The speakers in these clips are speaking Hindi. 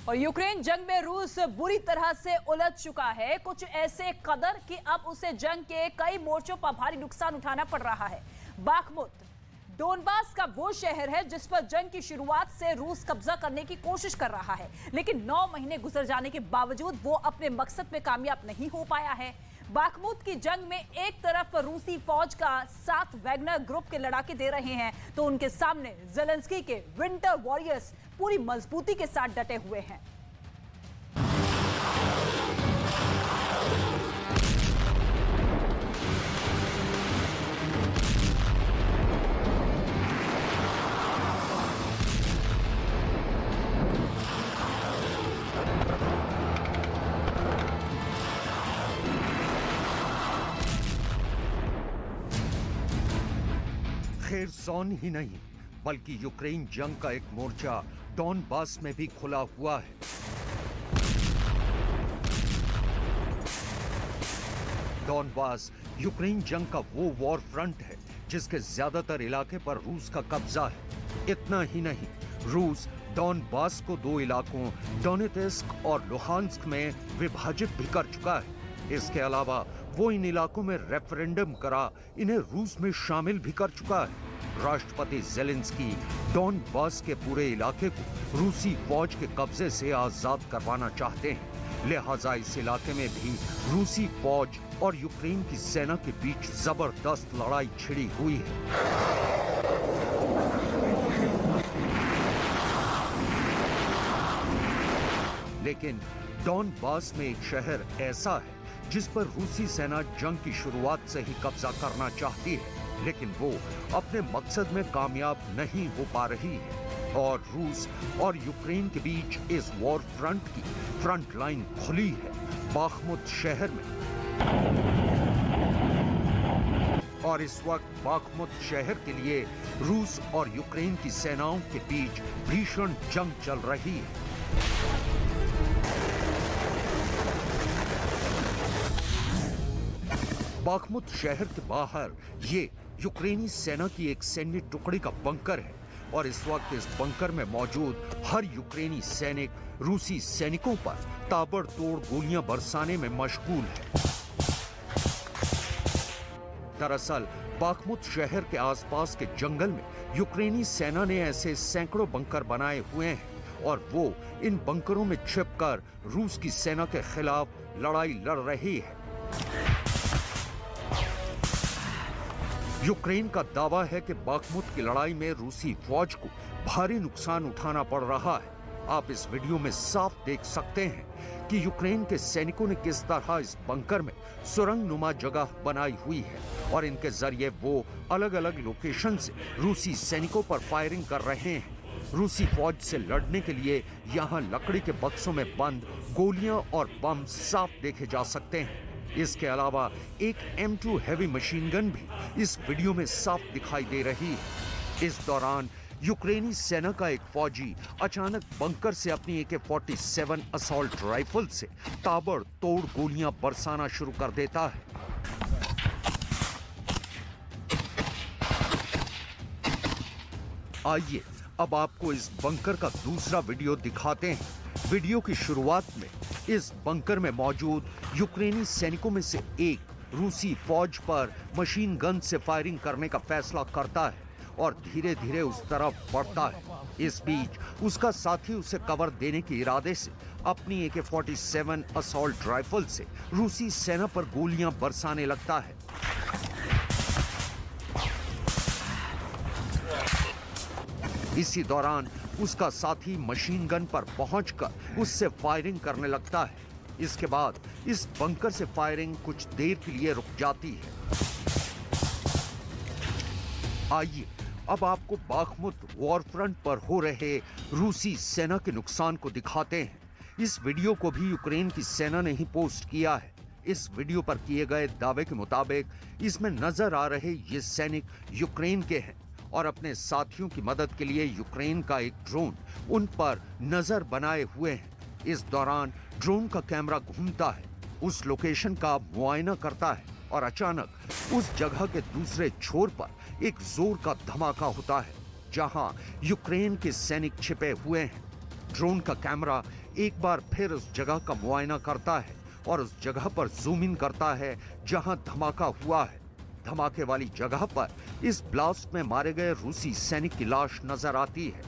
और यूक्रेन जंग में रूस बुरी तरह से उलझ चुका है, कुछ ऐसे कदर कि अब उसे जंग के कई मोर्चों पर भारी नुकसान उठाना पड़ रहा है। बाखमुत डोनबास का वो शहर है जिस पर जंग की शुरुआत से रूस कब्जा करने की कोशिश कर रहा है, लेकिन 9 महीने गुजर जाने के बावजूद वो अपने मकसद में कामयाब नहीं हो पाया है। बाखमुत की जंग में एक तरफ रूसी फौज का साथ वैगनर ग्रुप के लड़ाके दे रहे हैं, तो उनके सामने ज़ेलेंस्की के विंटर वॉरियर्स पूरी मजबूती के साथ डटे हुए हैं। खेरसॉन ही नहीं बल्कि यूक्रेन जंग का एक मोर्चा डॉनबास में भी खुला हुआ है। डॉनबास यूक्रेन जंग का वो वॉर फ्रंट है जिसके ज्यादातर इलाके पर रूस का कब्जा है। इतना ही नहीं, रूस डॉनबास को 2 इलाकों डोनेत्स्क और लुहांस्क में विभाजित भी कर चुका है। इसके अलावा वो इन इलाकों में रेफरेंडम करा इन्हें रूस में शामिल भी कर चुका है। राष्ट्रपति ज़ेलेंस्की डॉनबास के पूरे इलाके को रूसी फौज के कब्जे से आजाद करवाना चाहते हैं, लिहाजा इस इलाके में भी रूसी फौज और यूक्रेन की सेना के बीच जबरदस्त लड़ाई छिड़ी हुई है। लेकिन डॉनबास में एक शहर ऐसा है जिस पर रूसी सेना जंग की शुरुआत से ही कब्जा करना चाहती है, लेकिन वो अपने मकसद में कामयाब नहीं हो पा रही है और रूस और यूक्रेन के बीच इस वॉर फ्रंट की फ्रंट लाइन खुली है बाखमुत शहर में। और इस वक्त बाखमुत शहर के लिए रूस और यूक्रेन की सेनाओं के बीच भीषण जंग चल रही है। बाखमुत शहर के बाहर ये यूक्रेनी सेना की एक सैन्य टुकड़ी का बंकर है और इस वक्त इस बंकर में मौजूद हर यूक्रेनी सैनिक रूसी सैनिकों पर ताबड़तोड़ गोलियां बरसाने में मशगूल है। दरअसल बाखमुत शहर के आसपास के जंगल में यूक्रेनी सेना ने ऐसे सैकड़ों बंकर बनाए हुए हैं और वो इन बंकरों में छिपकर रूस की सेना के खिलाफ लड़ाई लड़ रही है। यूक्रेन का दावा है कि बाखमुत की लड़ाई में रूसी फौज को भारी नुकसान उठाना पड़ रहा है। आप इस वीडियो में साफ देख सकते हैं कि यूक्रेन के सैनिकों ने किस तरह इस बंकर में सुरंग नुमा जगह बनाई हुई है और इनके जरिए वो अलग अलग लोकेशन से रूसी सैनिकों पर फायरिंग कर रहे हैं। रूसी फौज से लड़ने के लिए यहाँ लकड़ी के बक्सों में बंद गोलियां और बम साफ देखे जा सकते हैं। इसके अलावा एक M2 हैवी मशीन गन भी इस वीडियो में साफ दिखाई दे रही है। इस दौरान यूक्रेनी सेना का एक फौजी अचानक बंकर से अपनी AK-47 असॉल्ट राइफल से ताबड़तोड़ गोलियां बरसाना शुरू कर देता है। आइए अब आपको इस बंकर का दूसरा वीडियो दिखाते हैं। वीडियो की शुरुआत में इस बंकर में मौजूद यूक्रेनी सैनिकों में से एक रूसी फौज पर मशीन गन से फायरिंग करने का फैसला करता है और धीरे धीरे उस तरफ बढ़ता है। इस बीच उसका साथी उसे कवर देने के इरादे से अपनी AK-47 असॉल्ट राइफल से रूसी सेना पर गोलियां बरसाने लगता है। इसी दौरान उसका साथी मशीन गन पर पहुंचकर उससे फायरिंग करने लगता है। इसके बाद इस बंकर से फायरिंग कुछ देर के लिए रुक जाती है। आइए अब आपको बाखमुत वॉर फ्रंट पर हो रहे रूसी सेना के नुकसान को दिखाते हैं। इस वीडियो को भी यूक्रेन की सेना ने ही पोस्ट किया है। इस वीडियो पर किए गए दावे के मुताबिक इसमें नजर आ रहे ये सैनिक यूक्रेन के हैं और अपने साथियों की मदद के लिए यूक्रेन का एक ड्रोन उन पर नजर बनाए हुए हैं। इस दौरान ड्रोन का कैमरा घूमता है, उस लोकेशन का मुआयना करता है और अचानक उस जगह के दूसरे छोर पर एक जोर का धमाका होता है जहां यूक्रेन के सैनिक छिपे हुए हैं। ड्रोन का कैमरा एक बार फिर उस जगह का मुआयना करता है और उस जगह पर जूम इन करता है जहां धमाका हुआ है। धमाके वाली जगह पर इस ब्लास्ट में मारे गए रूसी सैनिक की लाश नजर आती है।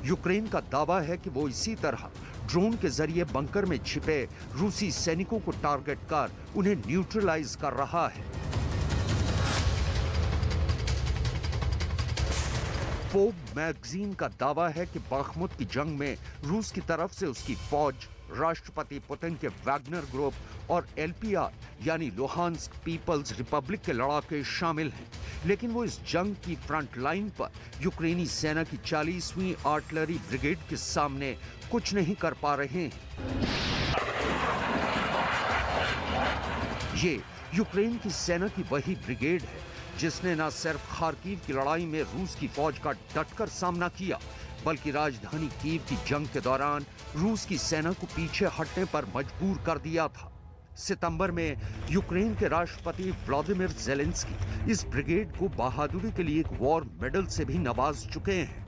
यूक्रेन का दावा है कि वो इसी तरह ड्रोन के जरिए बंकर में छिपे रूसी सैनिकों को टारगेट कर उन्हें न्यूट्रलाइज कर रहा है। फोब मैगजीन का दावा है कि बाखमुत की जंग में रूस की तरफ से उसकी फौज राष्ट्रपति पुतिन के वैगनर ग्रुप और एलपीआर यानी लुहांस्क पीपल्स रिपब्लिक के लड़ाके शामिल हैं, लेकिन वो इस जंग की फ्रंट लाइन पर यूक्रेनी सेना की 40वीं आर्टिलरी ब्रिगेड के सामने कुछ नहीं कर पा रहे हैं। ये यूक्रेन की सेना की वही ब्रिगेड है जिसने न सिर्फ खार्किव की लड़ाई में रूस की फौज का डटकर सामना किया, बल्कि राजधानी कीव की जंग के दौरान रूस की सेना को पीछे हटने पर मजबूर कर दिया था। सितंबर में यूक्रेन के राष्ट्रपति व्लादिमीर ज़ेलेंस्की इस ब्रिगेड को बहादुरी के लिए एक वॉर मेडल से भी नवाज चुके हैं।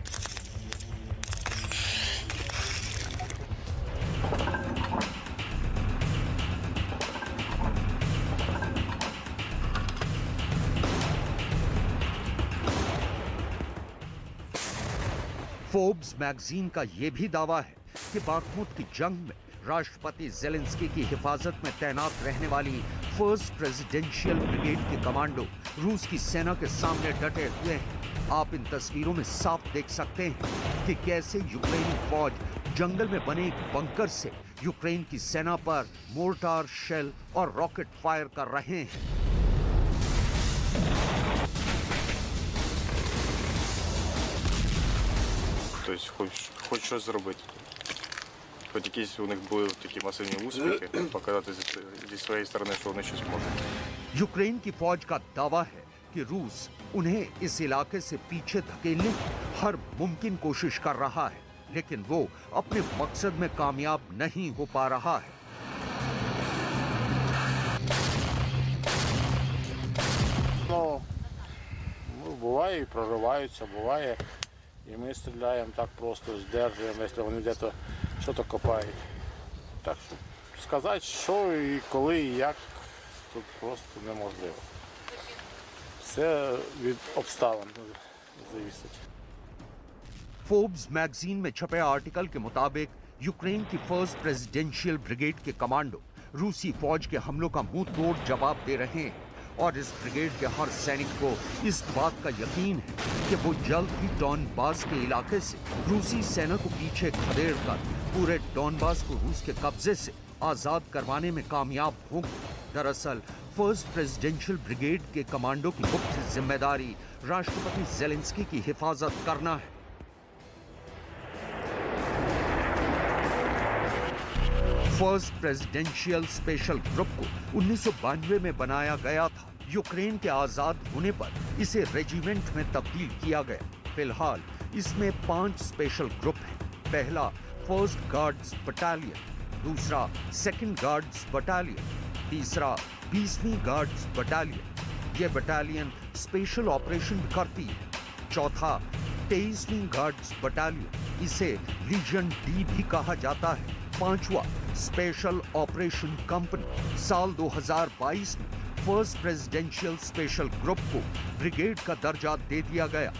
फोर्ब्स मैगजीन का यह भी दावा है कि बाखमुत की जंग में राष्ट्रपति ज़ेलेंस्की की हिफाजत में तैनात रहने वाली फर्स्ट प्रेसिडेंशियल ब्रिगेड के कमांडो रूस की सेना के सामने डटे हुए हैं। आप इन तस्वीरों में साफ देख सकते हैं कि कैसे यूक्रेनी फौज जंगल में बने एक बंकर से यूक्रेन की सेना पर मोर्टार, शेल और रॉकेट फायर कर रहे हैं। То есть хоч щось зробити. Хоч якісь у них були такі масивні успіхи, показати зі своєї сторони, що вони щось можуть. यूक्रेन की फौज का दावा है कि रूस उन्हें इस इलाके से पीछे धकेलने की हर मुमकिन कोशिश कर रहा है, लेकिन वो अपने मकसद में कामयाब नहीं हो पा रहा है। Ну, буває і прориваються, буває. І ми стріляємо так просто, здержуємо, якщо вони десь щось копають. Так що сказати, що і коли, і як, тут просто неможливо. Все від обставин залежить. फोर्ब्स मैगजीन में छपे आर्टिकल के मुताबिक यूक्रेन की फर्स्ट प्रेसिडेंशियल ब्रिगेड के कमांडो रूसी फौज के हमलों का मुंह तोड़ जवाब दे रहे हैं और इस ब्रिगेड के हर सैनिक को इस बात का यकीन है कि वो जल्द ही डॉनबास के इलाके से रूसी सेना को पीछे खदेड़कर पूरे डॉनबास को रूस के कब्जे से आजाद करवाने में कामयाब होंगे। दरअसल फर्स्ट प्रेसिडेंशियल ब्रिगेड के कमांडो की मुख्य जिम्मेदारी राष्ट्रपति ज़ेलेंस्की की हिफाजत करना है। फर्स्ट प्रेसिडेंशियल स्पेशल ग्रुप को 1992 में बनाया गया था। यूक्रेन के आजाद होने पर इसे रेजिमेंट में तब्दील किया गया। फिलहाल इसमें 5 स्पेशल ग्रुप हैं। पहला फर्स्ट गार्ड्स बटालियन, दूसरा सेकंड गार्ड्स बटालियन, तीसरा 20वीं गार्ड्स बटालियन। ये बटालियन स्पेशल ऑपरेशन करती है। चौथा 23वीं गार्ड्स बटालियन, इसे लीजन डी भी कहा जाता है। पांचवा स्पेशल ऑपरेशन कंपनी। साल 2022 में फर्स्ट प्रेसिडेंशियल स्पेशल ग्रुप को ब्रिगेड का दर्जा दे दिया गया।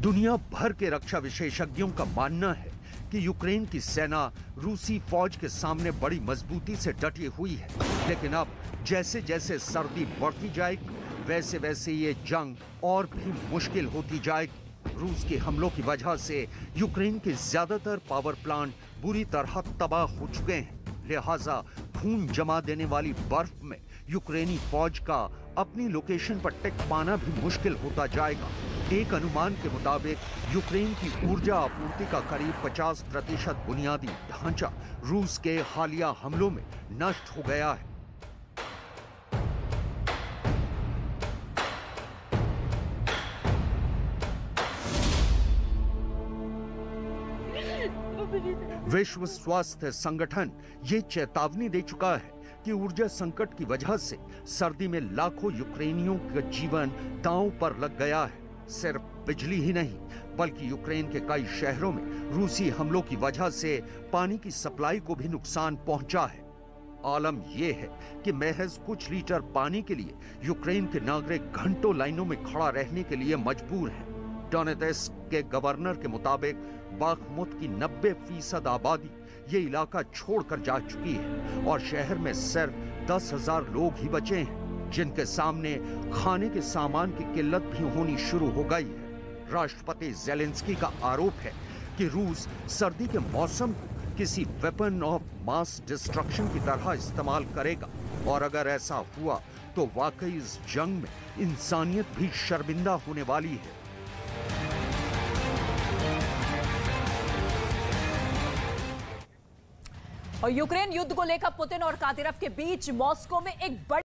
दुनिया भर के रक्षा विशेषज्ञों का मानना है कि यूक्रेन की सेना रूसी फौज के सामने बड़ी मजबूती से डटी हुई है, लेकिन अब जैसे जैसे सर्दी बढ़ती जाएगी वैसे वैसे ये जंग और भी मुश्किल होती जाएगी। रूस के हमलों की वजह से यूक्रेन के ज्यादातर पावर प्लांट बुरी तरह तबाह हो चुके हैं। लिहाजा खून जमा देने वाली बर्फ में यूक्रेनी फौज का अपनी लोकेशन पर टिक पाना भी मुश्किल होता जाएगा। एक अनुमान के मुताबिक यूक्रेन की ऊर्जा आपूर्ति का करीब 50% बुनियादी ढांचा रूस के हालिया हमलों में नष्ट हो गया है। विश्व स्वास्थ्य संगठन ये चेतावनी दे चुका है कि ऊर्जा संकट की वजह से सर्दी में लाखों यूक्रेनियों का जीवन दांव पर लग गया है। सिर्फ बिजली ही नहीं बल्कि यूक्रेन के कई शहरों में रूसी हमलों की वजह से पानी की सप्लाई को भी नुकसान पहुंचा है। आलम यह है कि महज कुछ लीटर पानी के लिए यूक्रेन के नागरिक घंटों लाइनों में खड़ा रहने के लिए मजबूर हैं। डोनेत्स्क के गवर्नर के मुताबिक बाखमुत की 90% आबादी ये इलाका छोड़कर जा चुकी है और शहर में सिर्फ 10,000 लोग ही बचे हैं, जिनके सामने खाने के सामान की किल्लत भी होनी शुरू हो गई है। राष्ट्रपति ज़ेलेंस्की का आरोप है कि रूस सर्दी के मौसम को किसी वेपन ऑफ मास डिस्ट्रक्शन की तरह इस्तेमाल करेगा और अगर ऐसा हुआ तो वाकई इस जंग में इंसानियत भी शर्मिंदा होने वाली है। और यूक्रेन युद्ध को लेकर पुतिन और कादिरोव के बीच मॉस्को में एक बड़ी